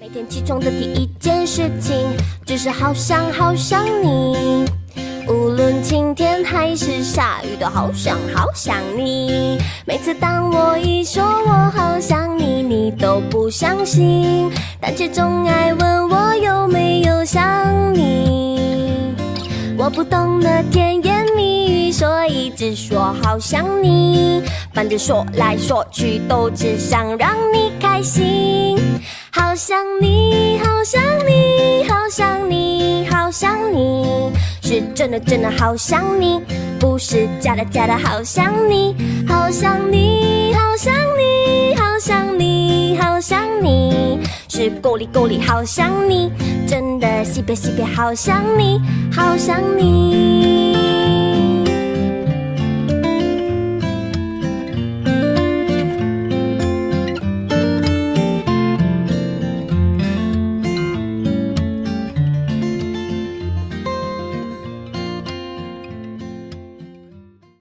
每天起床的第一件事情，就是好想好想你。无论晴天还是下雨，都好想好想你。每次当我一说我好想你，你都不相信，但却总爱问我有没有想你。我不懂得甜言蜜语，所以只说好想你。反正说来说去，都只想让你开心。好想你，好想你，好想你，好想你，是真的真的好想你，不是假的假的好想你。好想你，好想你，好想你，好想你，是够力够力好想你，真的西北西北好想你，好想你。